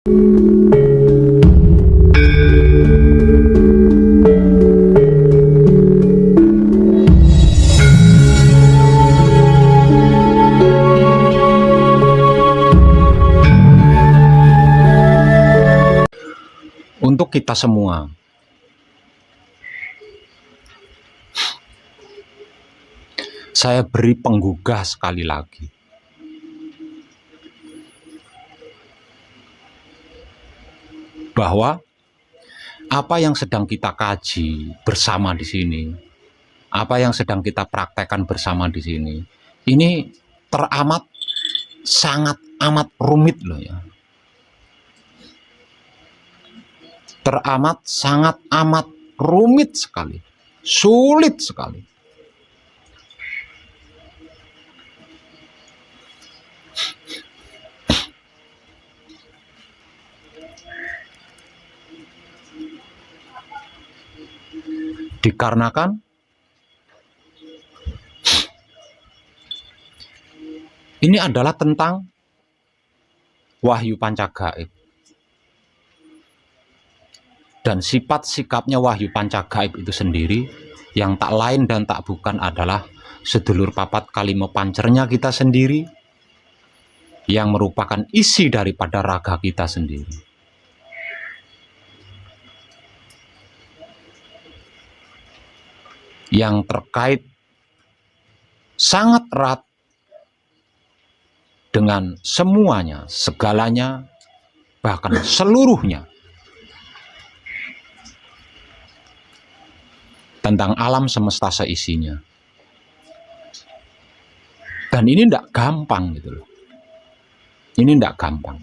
Untuk kita semua, saya beri penggugah sekali lagi. Bahwa apa yang sedang kita kaji bersama di sini, apa yang sedang kita praktekkan bersama di sini, ini teramat sangat amat rumit loh ya. Teramat sangat amat rumit sekali, sulit sekali. Dikarenakan ini adalah tentang wahyu pancagaib. Dan sifat sikapnya wahyu pancagaib itu sendiri yang tak lain dan tak bukan adalah sedulur papat kalimo pancernya kita sendiri, yang merupakan isi daripada raga kita sendiri. Yang terkait sangat erat dengan semuanya, segalanya, bahkan seluruhnya tentang alam semesta seisinya. Dan ini tidak gampang gitu loh. Ini tidak gampang.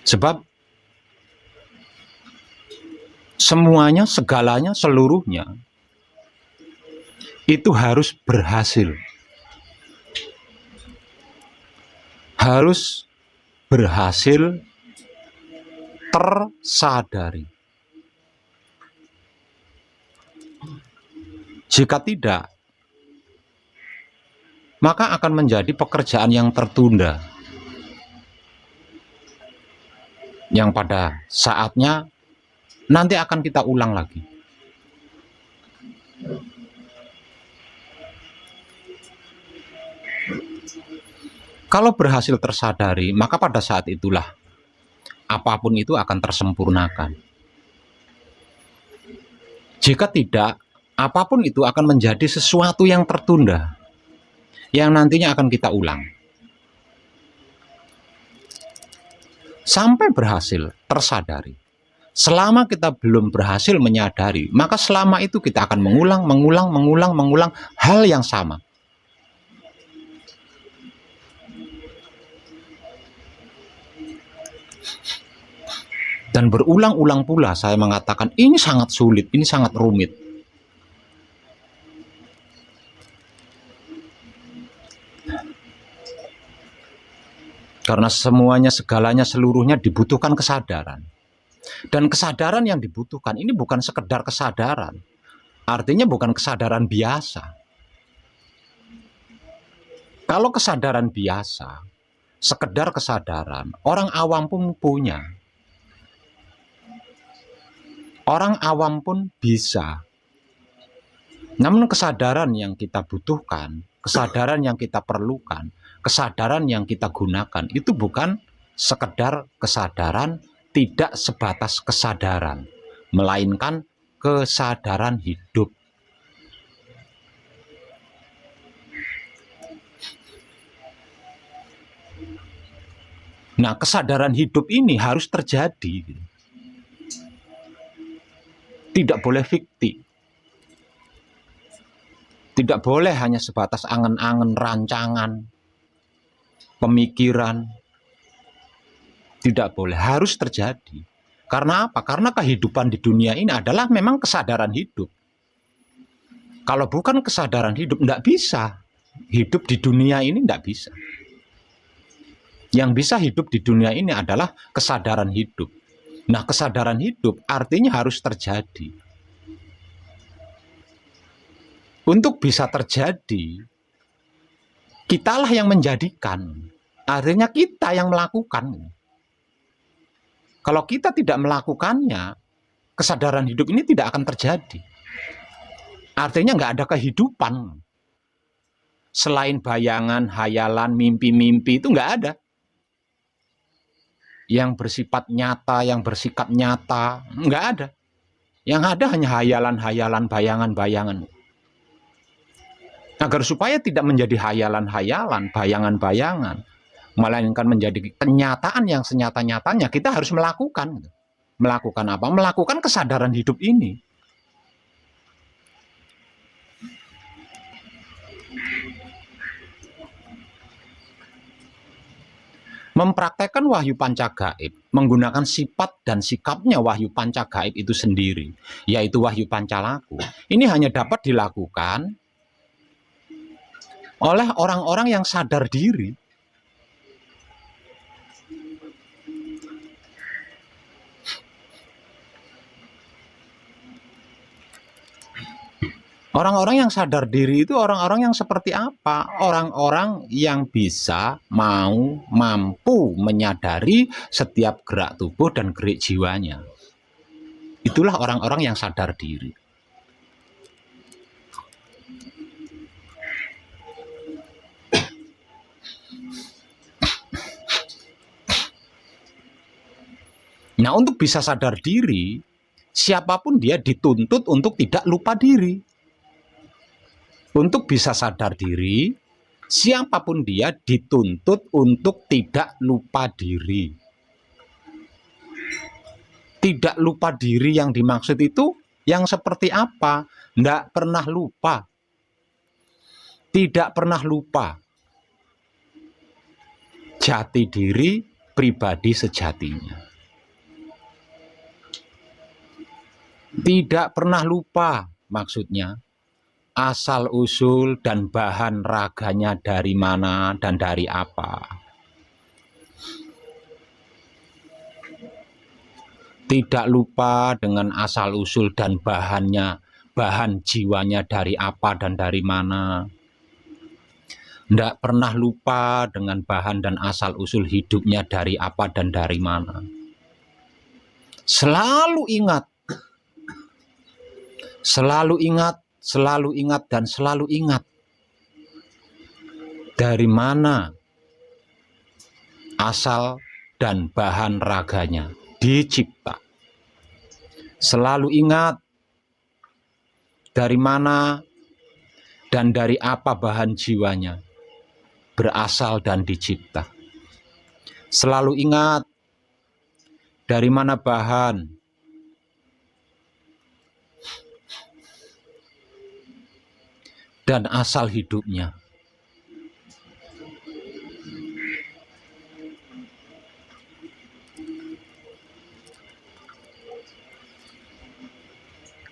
Sebab semuanya, segalanya, seluruhnya itu harus berhasil. Harus berhasil tersadari. Jika tidak, maka akan menjadi pekerjaan yang tertunda, yang pada saatnya nanti akan kita ulang lagi. Kalau berhasil tersadari, maka pada saat itulah apapun itu akan tersempurnakan. Jika tidak, apapun itu akan menjadi sesuatu yang tertunda, yang nantinya akan kita ulang. Sampai berhasil tersadari. Selama kita belum berhasil menyadari, maka selama itu kita akan mengulang hal yang sama. Dan berulang-ulang pula saya mengatakan ini sangat sulit, ini sangat rumit. Karena semuanya, segalanya, seluruhnya dibutuhkan kesadaran. Dan kesadaran yang dibutuhkan ini bukan sekedar kesadaran. Artinya bukan kesadaran biasa. Kalau kesadaran biasa, sekedar kesadaran, orang awam pun punya. Orang awam pun bisa. Namun kesadaran yang kita butuhkan, kesadaran yang kita perlukan, kesadaran yang kita gunakan, itu bukan sekedar kesadaran, tidak sebatas kesadaran, melainkan kesadaran hidup. Nah, kesadaran hidup ini harus terjadi. Tidak boleh fiktif. Tidak boleh hanya sebatas angan-angan, rancangan, pemikiran. Tidak boleh, harus terjadi. Karena apa? Karena kehidupan di dunia ini adalah memang kesadaran hidup. Kalau bukan kesadaran hidup, tidak bisa. Hidup di dunia ini tidak bisa. Yang bisa hidup di dunia ini adalah kesadaran hidup. Nah, kesadaran hidup artinya harus terjadi. Untuk bisa terjadi, kitalah yang menjadikan. Akhirnya kita yang melakukan. Kalau kita tidak melakukannya, kesadaran hidup ini tidak akan terjadi. Artinya nggak ada kehidupan. Selain bayangan, hayalan, mimpi-mimpi itu nggak ada. Yang bersifat nyata, yang bersikap nyata, nggak ada. Yang ada hanya hayalan-hayalan, bayangan-bayangan. Agar supaya tidak menjadi hayalan-hayalan, bayangan-bayangan, melainkan menjadi kenyataan yang senyata-nyatanya, kita harus melakukan. Melakukan apa? Melakukan kesadaran hidup ini. Mempraktekkan wahyu pancagaib, menggunakan sifat dan sikapnya wahyu pancagaib itu sendiri, yaitu wahyu pancalaku. Ini hanya dapat dilakukan oleh orang-orang yang sadar diri. Orang-orang yang sadar diri itu orang-orang yang seperti apa? Orang-orang yang bisa, mampu menyadari setiap gerak tubuh dan gerak jiwanya. Itulah orang-orang yang sadar diri. Nah, untuk bisa sadar diri, siapapun dia dituntut untuk tidak lupa diri. Untuk bisa sadar diri, siapapun dia dituntut untuk tidak lupa diri. Tidak lupa diri yang dimaksud itu yang seperti apa? Tidak pernah lupa. Tidak pernah lupa. Jati diri pribadi sejatinya. Tidak pernah lupa maksudnya. Asal usul dan bahan raganya dari mana dan dari apa. Tidak lupa dengan asal usul dan bahannya, bahan jiwanya dari apa dan dari mana. Tidak pernah lupa dengan bahan dan asal usul hidupnya dari apa dan dari mana. Selalu ingat. Selalu ingat. Selalu ingat dan selalu ingat dari mana asal dan bahan raganya dicipta. Selalu ingat dari mana dan dari apa bahan jiwanya berasal dan dicipta. Selalu ingat dari mana bahan dan asal hidupnya.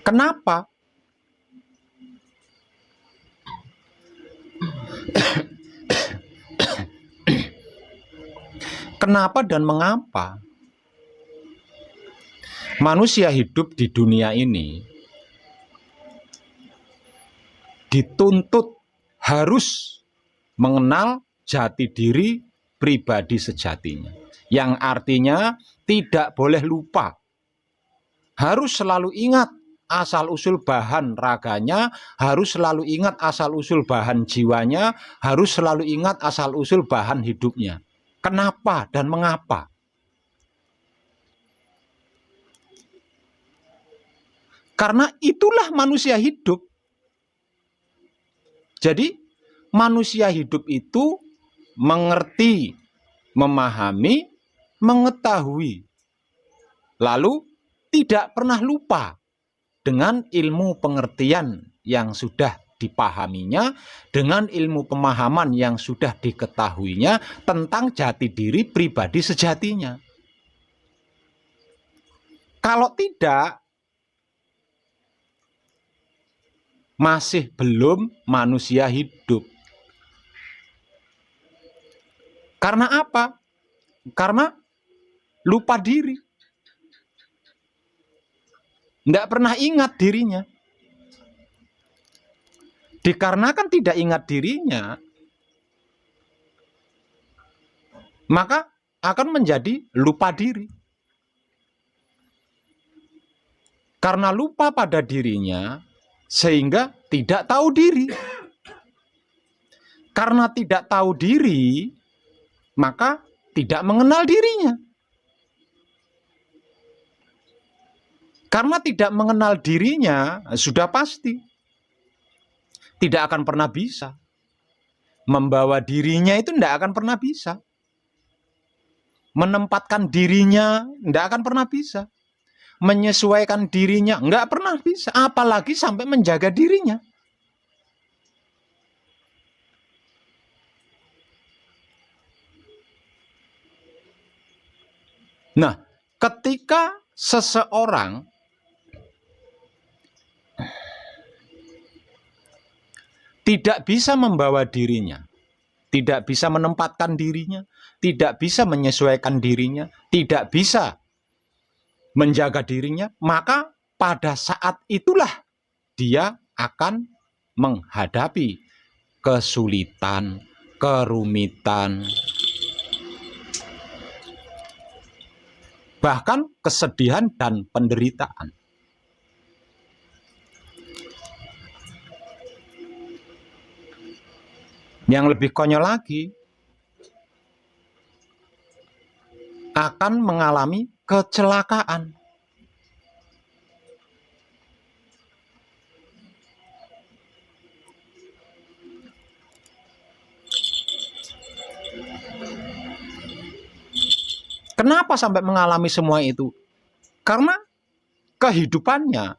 Kenapa? Kenapa dan mengapa manusia hidup di dunia ini dituntut harus mengenal jati diri pribadi sejatinya, yang artinya tidak boleh lupa, harus selalu ingat asal-usul bahan raganya, harus selalu ingat asal-usul bahan jiwanya, harus selalu ingat asal-usul bahan hidupnya. Kenapa dan mengapa? Karena itulah manusia hidup. Jadi manusia hidup itu mengerti, memahami, mengetahui, lalu tidak pernah lupa dengan ilmu pengertian yang sudah dipahaminya, dengan ilmu pemahaman yang sudah diketahuinya tentang jati diri pribadi sejatinya. Kalau tidak, masih belum manusia hidup. Karena apa? Karena lupa diri. Tidak pernah ingat dirinya. Dikarenakan tidak ingat dirinya, maka akan menjadi lupa diri. Karena lupa pada dirinya, sehingga tidak tahu diri. Karena tidak tahu diri, maka tidak mengenal dirinya. Karena tidak mengenal dirinya, sudah pasti tidak akan pernah bisa. Membawa dirinya itu tidak akan pernah bisa. Menempatkan dirinya tidak akan pernah bisa. Menyesuaikan dirinya nggak pernah bisa. Apalagi sampai menjaga dirinya. Nah, ketika seseorang tidak bisa membawa dirinya, tidak bisa menempatkan dirinya, tidak bisa menyesuaikan dirinya, tidak bisa menjaga dirinya, maka pada saat itulah dia akan menghadapi kesulitan, kerumitan, bahkan kesedihan dan penderitaan. Yang lebih konyol lagi, akan mengalami kecelakaan. Kenapa sampai mengalami semua itu? Karena kehidupannya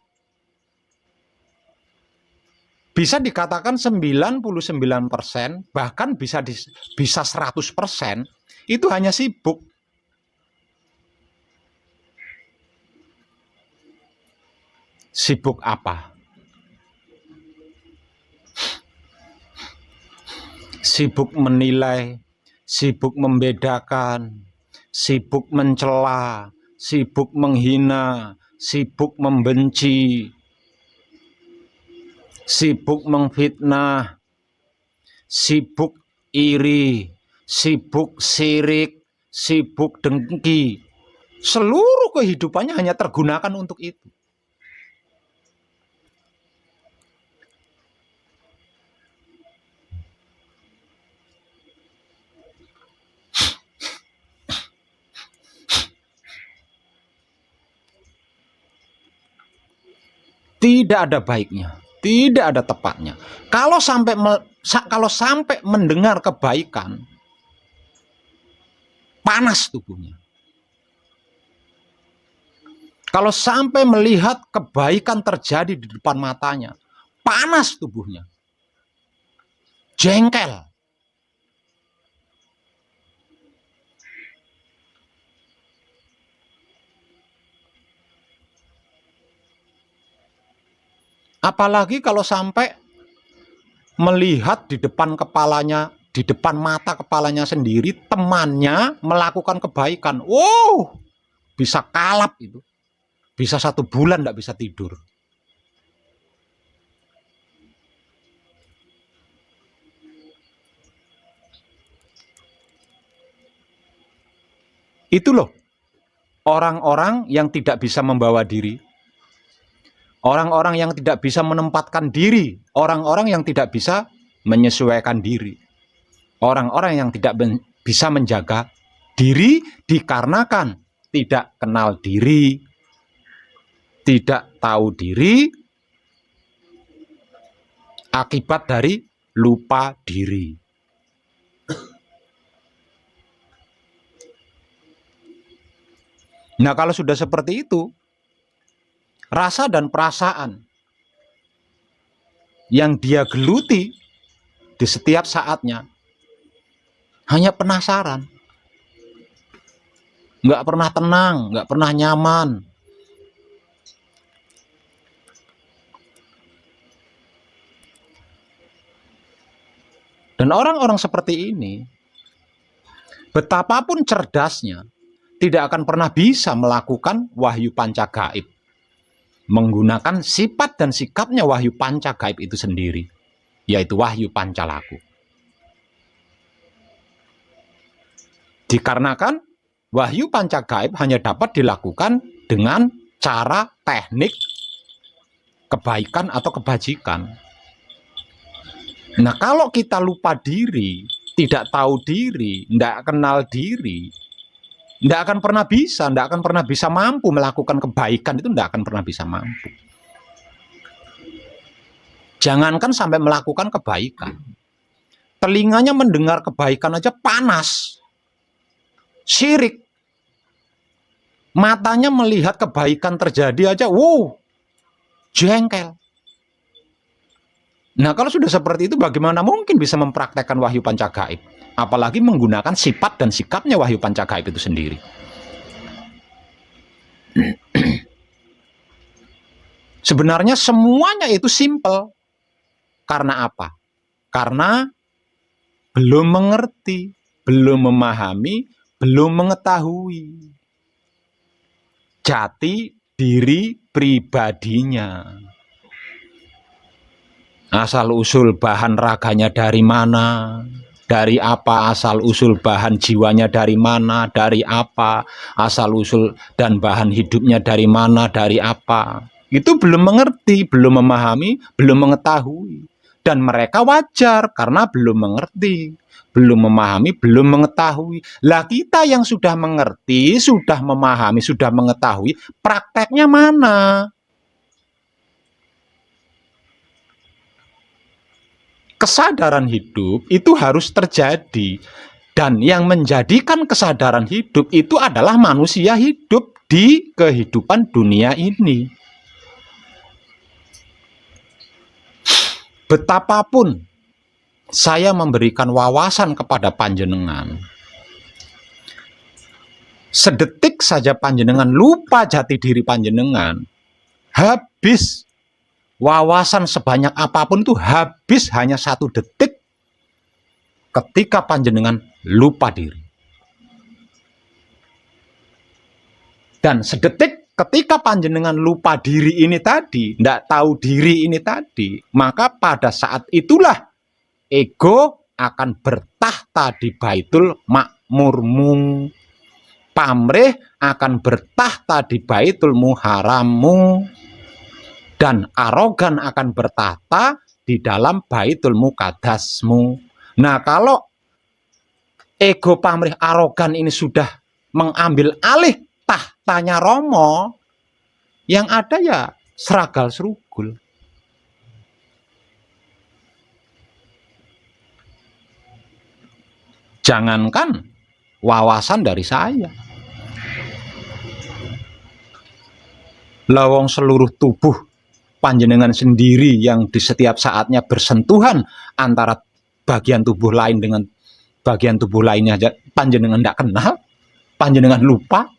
bisa dikatakan 99%, bahkan bisa 100%, itu hanya sibuk. Sibuk apa? Sibuk menilai, sibuk membedakan, sibuk mencela, sibuk menghina, sibuk membenci, sibuk memfitnah, sibuk iri, sibuk sirik, sibuk dengki. Seluruh kehidupannya hanya tergunakan untuk itu. Tidak ada baiknya, tidak ada tepatnya. Kalau sampai mendengar kebaikan, panas tubuhnya. Kalau sampai melihat kebaikan terjadi di depan matanya, panas tubuhnya. Jengkel. Apalagi kalau sampai melihat di depan kepalanya, di depan mata kepalanya sendiri, temannya melakukan kebaikan. Wow, bisa kalap itu. Bisa 1 bulan tidak bisa tidur. Itu loh, orang-orang yang tidak bisa membawa diri. Orang-orang yang tidak bisa menempatkan diri, orang-orang yang tidak bisa menyesuaikan diri, orang-orang yang tidak bisa menjaga diri dikarenakan tidak kenal diri, tidak tahu diri, akibat dari lupa diri. Nah, kalau sudah seperti itu, rasa dan perasaan yang dia geluti di setiap saatnya hanya penasaran. Nggak pernah tenang, nggak pernah nyaman. Dan orang-orang seperti ini, betapapun cerdasnya, tidak akan pernah bisa melakukan wahyu panca gaib. Menggunakan sifat dan sikapnya wahyu panca gaib itu sendiri, yaitu wahyu pancalaku. Dikarenakan wahyu pancagaib hanya dapat dilakukan dengan cara teknik kebaikan atau kebajikan. Nah, kalau kita lupa diri, tidak tahu diri, tidak kenal diri, tidak akan pernah bisa, tidak akan pernah bisa mampu melakukan kebaikan, itu tidak akan pernah bisa mampu. Jangankan sampai melakukan kebaikan. Telinganya mendengar kebaikan aja panas. Syirik. Matanya melihat kebaikan terjadi aja, wow, jengkel. Nah, kalau sudah seperti itu, bagaimana mungkin bisa mempraktekkan wahyu pancagaib? Apalagi menggunakan sifat dan sikapnya wahyu pancagaib itu sendiri. Sebenarnya semuanya itu simple. Karena apa? Karena belum mengerti, belum memahami, belum mengetahui jati diri pribadinya. Asal-usul bahan raganya dari mana, dari apa, asal-usul bahan jiwanya dari mana, dari apa, asal-usul dan bahan hidupnya dari mana, dari apa. Itu belum mengerti, belum memahami, belum mengetahui. Dan mereka wajar karena belum mengerti, belum memahami, belum mengetahui. Lah kita yang sudah mengerti, sudah memahami, sudah mengetahui, prakteknya mana? Kesadaran hidup itu harus terjadi, dan yang menjadikan kesadaran hidup itu adalah manusia hidup di kehidupan dunia ini. Betapapun saya memberikan wawasan kepada panjenengan, sedetik saja panjenengan lupa jati diri panjenengan, habis. Wawasan sebanyak apapun itu habis hanya 1 detik ketika panjenengan lupa diri. Dan sedetik ketika panjenengan lupa diri ini tadi, tidak tahu diri ini tadi, maka pada saat itulah ego akan bertahta di Baitul Makmurmu. Pamrih akan bertahta di Baitul Muharrammu. Dan arogan akan bertahta di dalam Baitul Muqaddasmu. Nah, kalau ego pamrih arogan ini sudah mengambil alih tahtanya Romo, yang ada ya seragal serugul. Jangankan wawasan dari saya, lawang seluruh tubuh panjenengan sendiri yang di setiap saatnya bersentuhan antara bagian tubuh lain dengan bagian tubuh lainnya aja panjenengan tidak kenal, panjenengan lupa.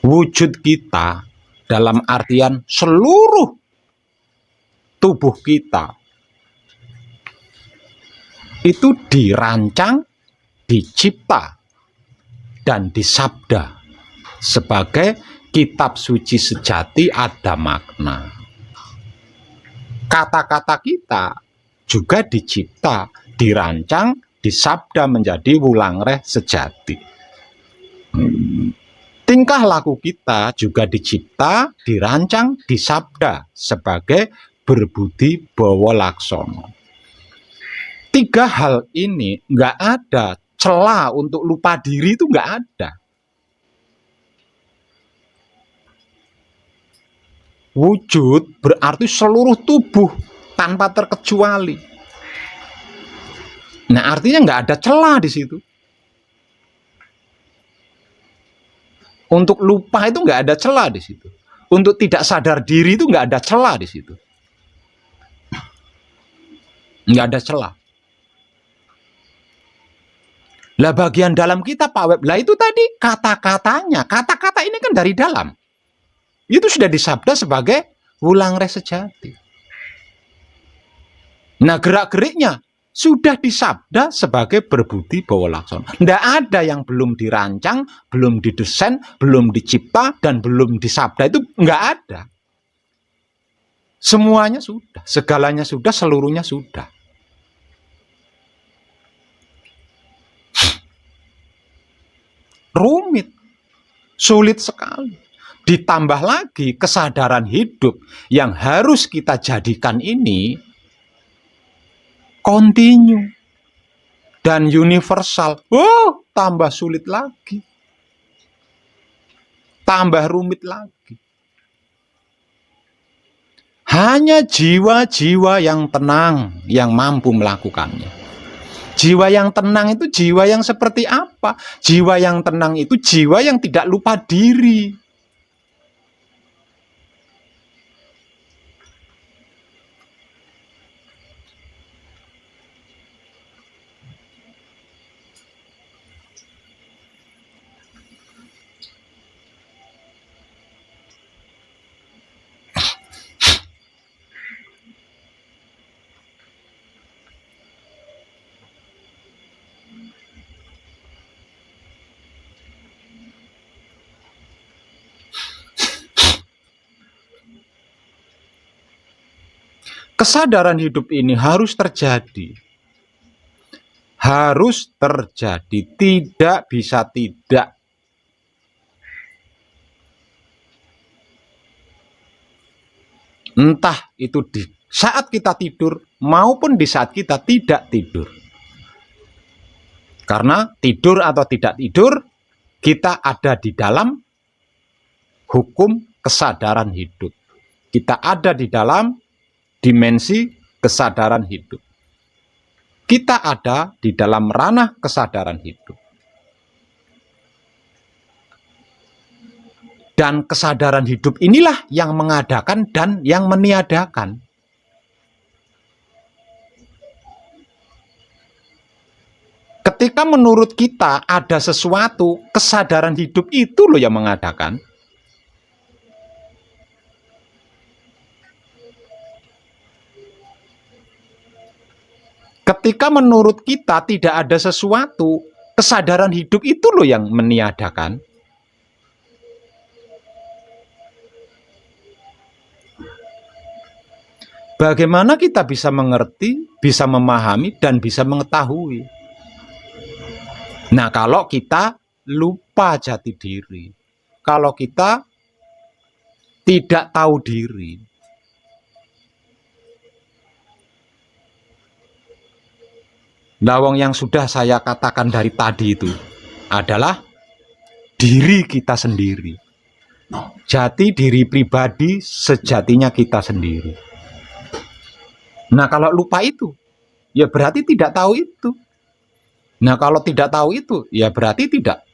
Wujud kita dalam artian seluruh tubuh kita itu dirancang, dicipta, dan disabda sebagai kitab suci sejati ada makna. Kata-kata kita juga dicipta, dirancang, disabda menjadi wulangreh sejati. Tingkah laku kita juga dicipta, dirancang, disabda sebagai berbudi bawa laksono. 3 hal ini nggak ada celah untuk lupa diri, itu nggak ada. Wujud berarti seluruh tubuh tanpa terkecuali. Nah, artinya nggak ada celah di situ. Untuk lupa itu nggak ada celah di situ. Untuk tidak sadar diri itu nggak ada celah di situ. Nggak ada celah. Lah bagian dalam kita Pak Web, lah itu tadi kata-katanya. Kata-kata ini kan dari dalam. Itu sudah disabda sebagai wulangreh sejati. Nah gerak-geriknya sudah disabda sebagai berbudi bawa laksana. Tidak ada yang belum dirancang, belum didesain, belum dicipta, dan belum disabda. Itu nggak ada. Semuanya sudah, segalanya sudah, seluruhnya sudah. Rumit, sulit sekali. Ditambah lagi kesadaran hidup yang harus kita jadikan ini kontinu dan universal. Oh, tambah sulit lagi. Tambah rumit lagi. Hanya jiwa-jiwa yang tenang yang mampu melakukannya. Jiwa yang tenang itu jiwa yang seperti apa? Jiwa yang tenang itu jiwa yang tidak lupa diri. Kesadaran hidup ini harus terjadi. Harus terjadi, tidak bisa tidak. Entah itu di saat kita tidur maupun di saat kita tidak tidur. Karena tidur atau tidak tidur, kita ada di dalam hukum kesadaran hidup. Kita ada di dalam dimensi kesadaran hidup. Kita ada di dalam ranah kesadaran hidup. Dan kesadaran hidup inilah yang mengadakan dan yang meniadakan. Ketika menurut kita ada sesuatu, kesadaran hidup itu loh yang mengadakan. Ketika menurut kita tidak ada sesuatu, kesadaran hidup itu loh yang meniadakan. Bagaimana kita bisa mengerti, bisa memahami, dan bisa mengetahui? Nah, kalau kita lupa jati diri, kalau kita tidak tahu diri, lawang yang sudah saya katakan dari tadi itu adalah diri kita sendiri. Jati diri pribadi sejatinya kita sendiri. Nah, kalau lupa itu, ya berarti tidak tahu itu. Nah, kalau tidak tahu itu, ya berarti tidak.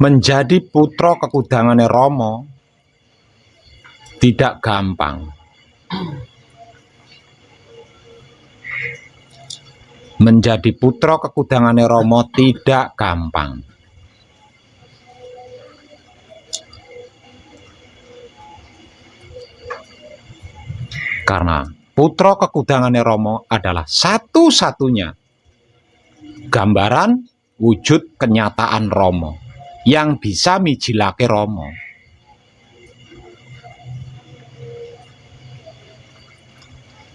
Menjadi putra kekudangane Rama tidak gampang. Menjadi putra kekudangane Rama tidak gampang. Karena putra kekudangane Rama adalah satu-satunya gambaran wujud kenyataan Rama yang bisa mijilake Rama.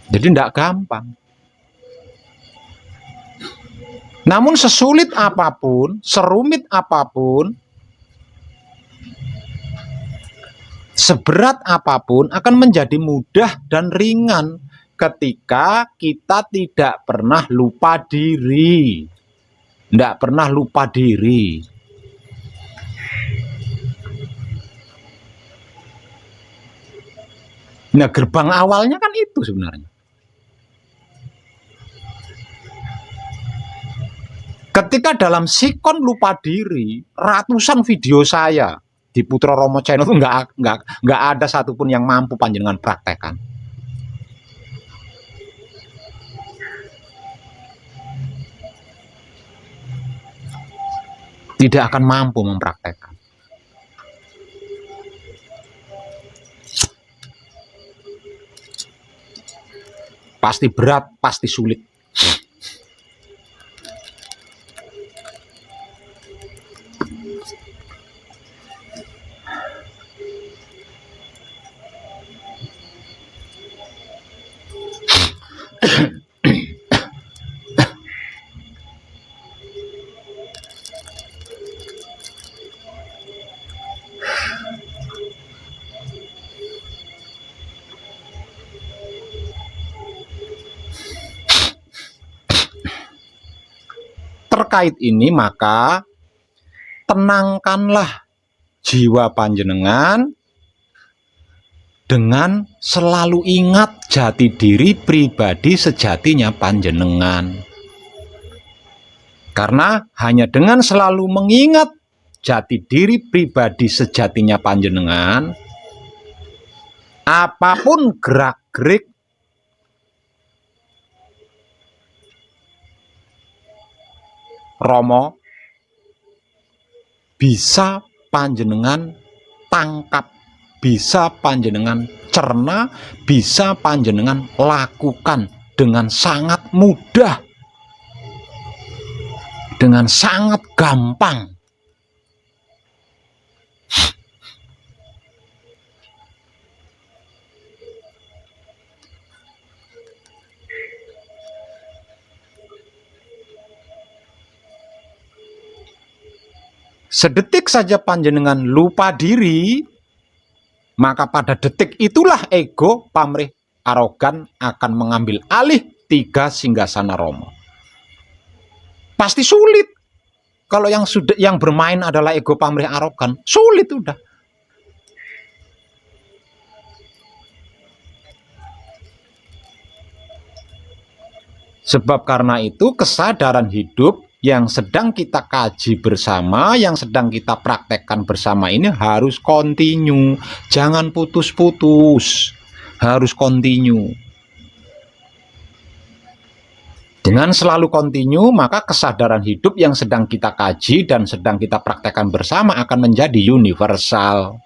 Jadi tidak gampang. Namun sesulit apapun, serumit apapun, seberat apapun akan menjadi mudah dan ringan ketika kita tidak pernah lupa diri. Tidak pernah lupa diri. Nah, gerbang awalnya kan itu sebenarnya. Ketika dalam sikon lupa diri, ratusan video saya di Putra Romo Channel itu nggak ada satupun yang mampu panjenengan praktekkan. Tidak akan mampu mempraktekkan. Pasti berat, pasti sulit. Terkait ini maka tenangkanlah jiwa panjenengan dengan selalu ingat jati diri pribadi sejatinya panjenengan. Karena hanya dengan selalu mengingat jati diri pribadi sejatinya panjenengan, apapun gerak-gerik Romo bisa panjenengan tangkap, bisa panjenengan cerna, bisa panjenengan lakukan dengan sangat mudah, dengan sangat gampang. Sedetik saja panjenengan lupa diri, maka pada detik itulah ego, pamrih, arogan akan mengambil alih 3 singgasana Romo. Pasti sulit. Kalau yang bermain adalah ego, pamrih, arogan, sulit udah. Sebab karena itu kesadaran hidup yang sedang kita kaji bersama, yang sedang kita praktekkan bersama ini harus kontinu, jangan putus-putus, harus kontinu. Dengan selalu kontinu, maka kesadaran hidup yang sedang kita kaji dan sedang kita praktekkan bersama akan menjadi universal.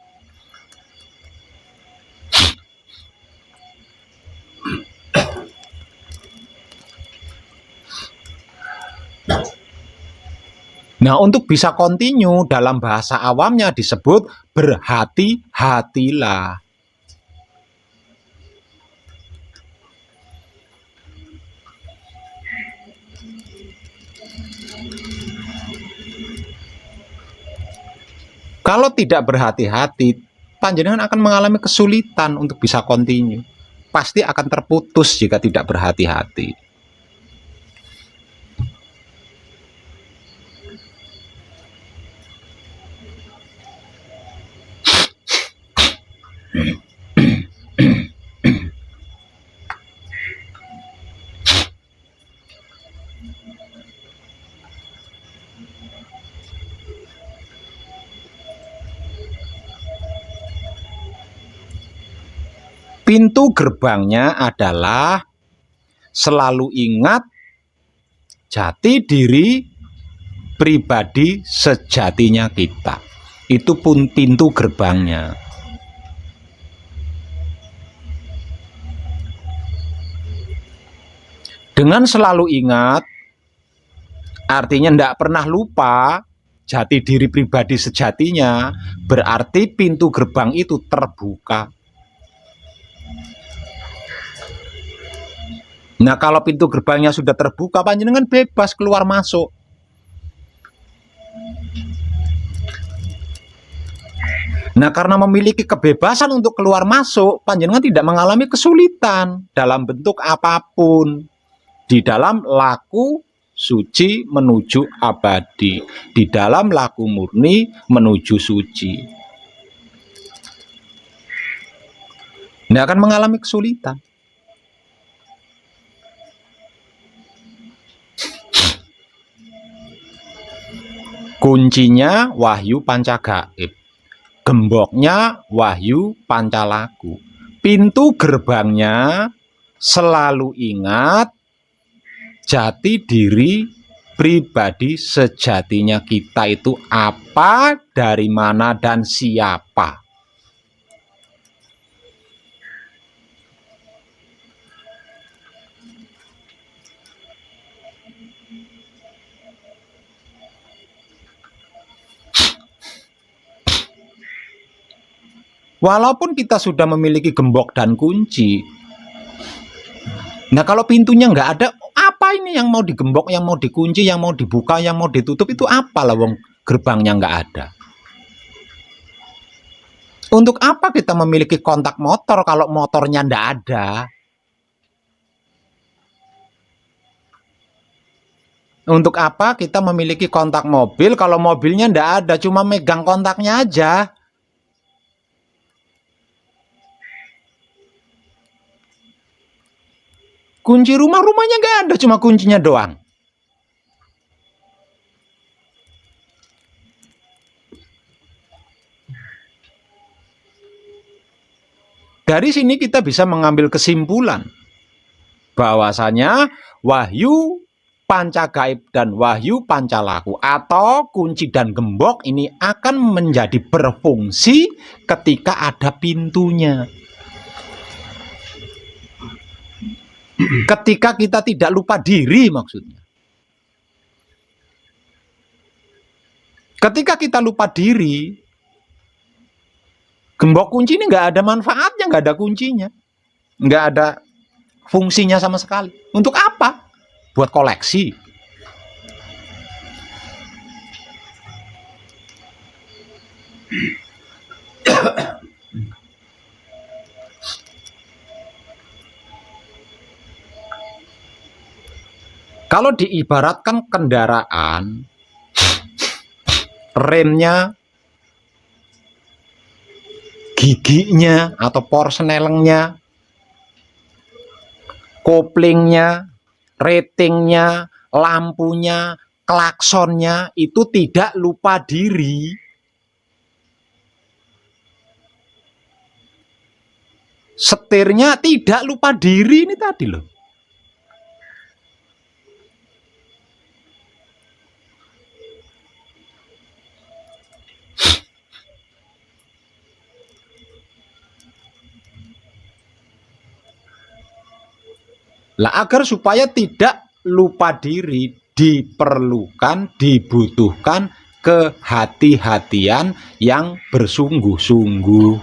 Nah, untuk bisa kontinu dalam bahasa awamnya disebut berhati-hatilah. Kalau tidak berhati-hati, panjenengan akan mengalami kesulitan untuk bisa kontinu. Pasti akan terputus jika tidak berhati-hati. Pintu gerbangnya adalah selalu ingat jati diri pribadi sejatinya kita. Itu pun pintu gerbangnya. Dengan selalu ingat, artinya tidak pernah lupa jati diri pribadi sejatinya, berarti pintu gerbang itu terbuka. Nah, kalau pintu gerbangnya sudah terbuka, panjenengan bebas keluar masuk. Nah, karena memiliki kebebasan untuk keluar masuk, panjenengan tidak mengalami kesulitan dalam bentuk apapun. Di dalam laku suci menuju abadi, di dalam laku murni menuju suci. Tidak akan mengalami kesulitan. Kuncinya wahyu pancagaib, gemboknya wahyu pancalaku. Pintu gerbangnya selalu ingat jati diri pribadi sejatinya kita itu apa, dari mana, dan siapa. Walaupun kita sudah memiliki gembok dan kunci, nah kalau pintunya nggak ada, apa ini yang mau digembok, yang mau dikunci, yang mau dibuka, yang mau ditutup, itu apa lah wong gerbangnya nggak ada. Untuk apa kita memiliki kontak motor kalau motornya nggak ada? Untuk apa kita memiliki kontak mobil kalau mobilnya nggak ada, cuma megang kontaknya aja? Kunci rumahnya nggak ada, cuma kuncinya doang. Dari sini kita bisa mengambil kesimpulan bahwasanya wahyu pancagaib dan wahyu pancalaku atau kunci dan gembok ini akan menjadi berfungsi ketika ada pintunya. Ketika kita tidak lupa diri maksudnya. Ketika kita lupa diri, gembok kunci ini nggak ada manfaatnya, nggak ada kuncinya, nggak ada fungsinya sama sekali. Untuk apa? Buat koleksi. Kalau diibaratkan kendaraan, remnya, giginya atau porsnelengnya, koplingnya, ratingnya, lampunya, klaksonnya itu tidak lupa diri. Setirnya tidak lupa diri ini tadi loh. Lah agar supaya tidak lupa diri diperlukan, dibutuhkan kehati-hatian yang bersungguh-sungguh.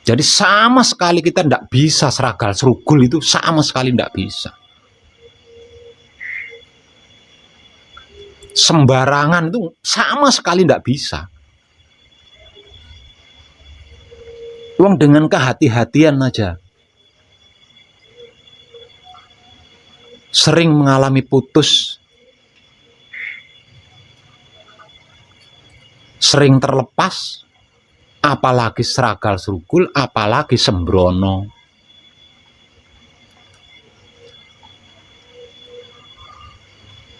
Jadi sama sekali kita tidak bisa seragal serugul itu, sama sekali tidak bisa. Sembarangan itu sama sekali tidak bisa. Uang dengan kehati-hatian aja. Sering mengalami putus, sering terlepas, apalagi seragal serugul, apalagi sembrono.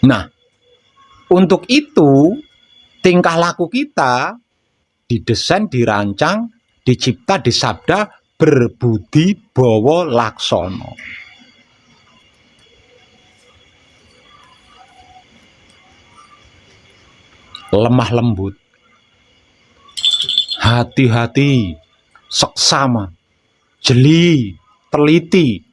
Nah, untuk itu tingkah laku kita didesain, dirancang, dicipta, disabda berbudi bawa laksono. Lemah lembut, hati-hati, seksama, jeli, teliti.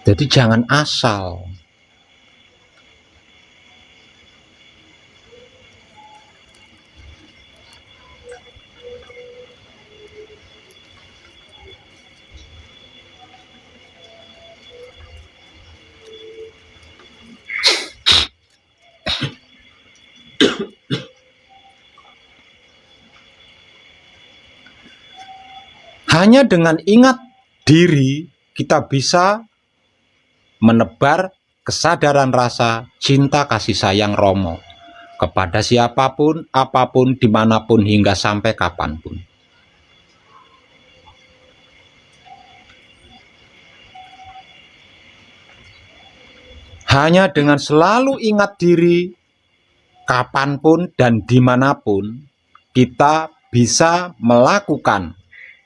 Jadi jangan asal. Hanya dengan ingat diri, kita bisa menebar kesadaran rasa cinta kasih sayang Romo kepada siapapun, apapun, dimanapun, hingga sampai kapanpun. Hanya dengan selalu ingat diri, kapanpun dan dimanapun, kita bisa melakukan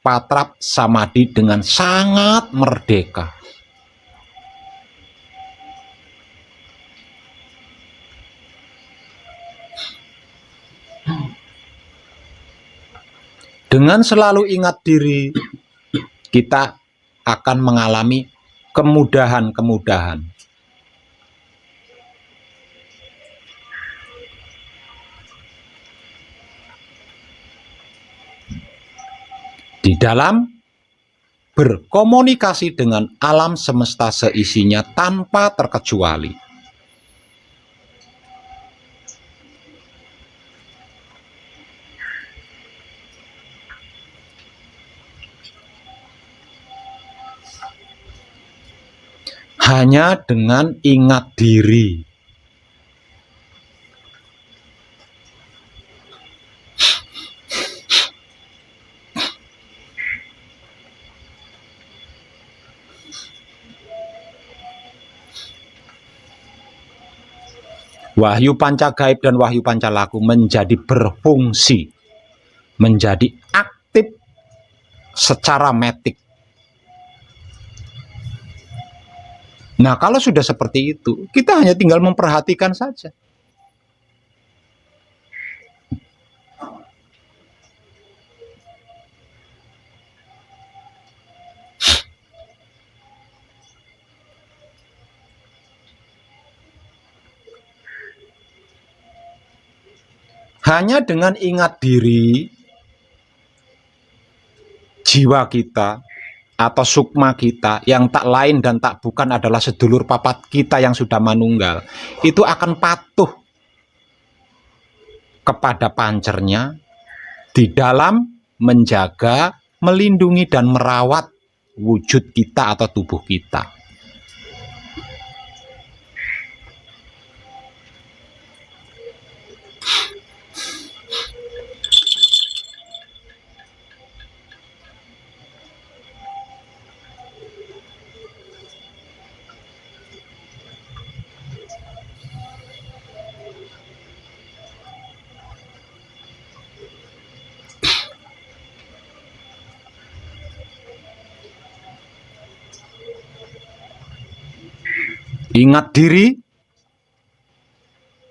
patrap samadhi dengan sangat merdeka. Dengan selalu ingat diri, kita akan mengalami kemudahan-kemudahan. Di dalam berkomunikasi dengan alam semesta seisinya tanpa terkecuali. Hanya dengan ingat diri. Wahyu Pancagaib dan Wahyu Pancalaku menjadi berfungsi, menjadi aktif secara metik. Nah, kalau sudah seperti itu, kita hanya tinggal memperhatikan saja. Hanya dengan ingat diri, jiwa kita atau sukma kita yang tak lain dan tak bukan adalah sedulur papat kita yang sudah manunggal, itu akan patuh kepada pancernya di dalam menjaga, melindungi dan merawat wujud kita atau tubuh kita. Ingat diri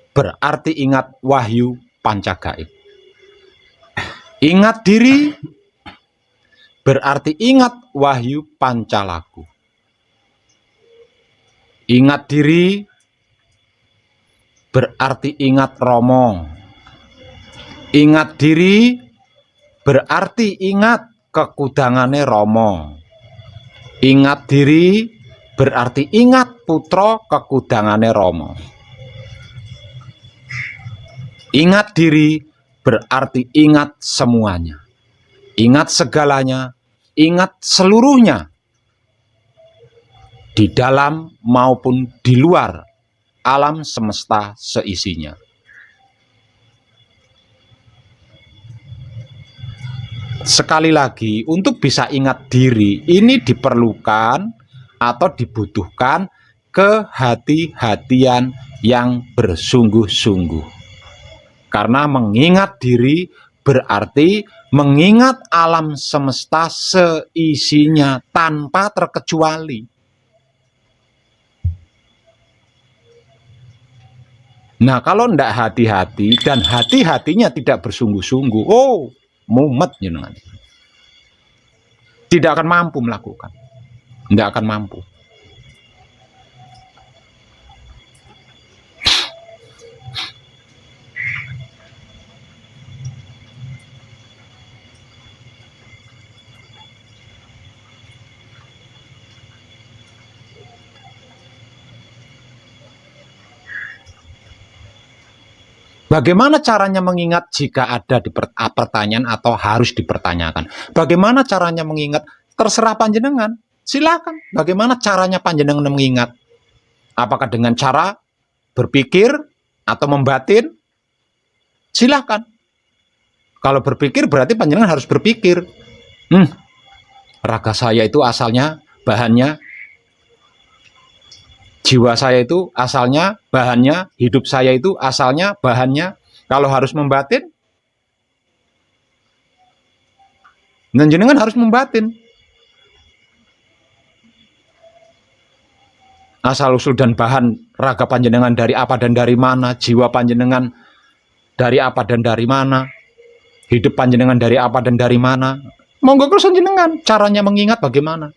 berarti ingat Wahyu Pancagaib. Ingat diri berarti ingat Wahyu Pancalaku. Ingat diri berarti ingat Romo. Ingat diri berarti ingat kekudangane Romo. Ingat diri berarti ingat putra kekudangane Romo. Ingat diri berarti ingat semuanya. Ingat segalanya, ingat seluruhnya. Di dalam maupun di luar alam semesta seisinya. Sekali lagi, untuk bisa ingat diri, ini diperlukan atau dibutuhkan kehati-hatian yang bersungguh-sungguh. Karena mengingat diri berarti mengingat alam semesta seisinya tanpa terkecuali. Nah, kalau tidak hati-hati dan hati-hatinya tidak bersungguh-sungguh, oh, mumet jenengan. Tidak akan mampu melakukan. Tidak akan mampu. Bagaimana caranya mengingat jika ada pertanyaan atau harus dipertanyakan? Bagaimana caranya mengingat? Terserah panjenengan. Silakan. Bagaimana caranya panjenengan mengingat? Apakah dengan cara berpikir atau membatin? Silakan. Kalau berpikir berarti panjenengan harus berpikir. Raga saya itu asalnya, bahannya, jiwa saya itu asalnya, bahannya, hidup saya itu asalnya, bahannya. Kalau harus membatin, panjenengan harus membatin. Asal usul dan bahan raga panjenengan dari apa dan dari mana, jiwa panjenengan dari apa dan dari mana, hidup panjenengan dari apa dan dari mana. Monggo panjenengan caranya mengingat bagaimana.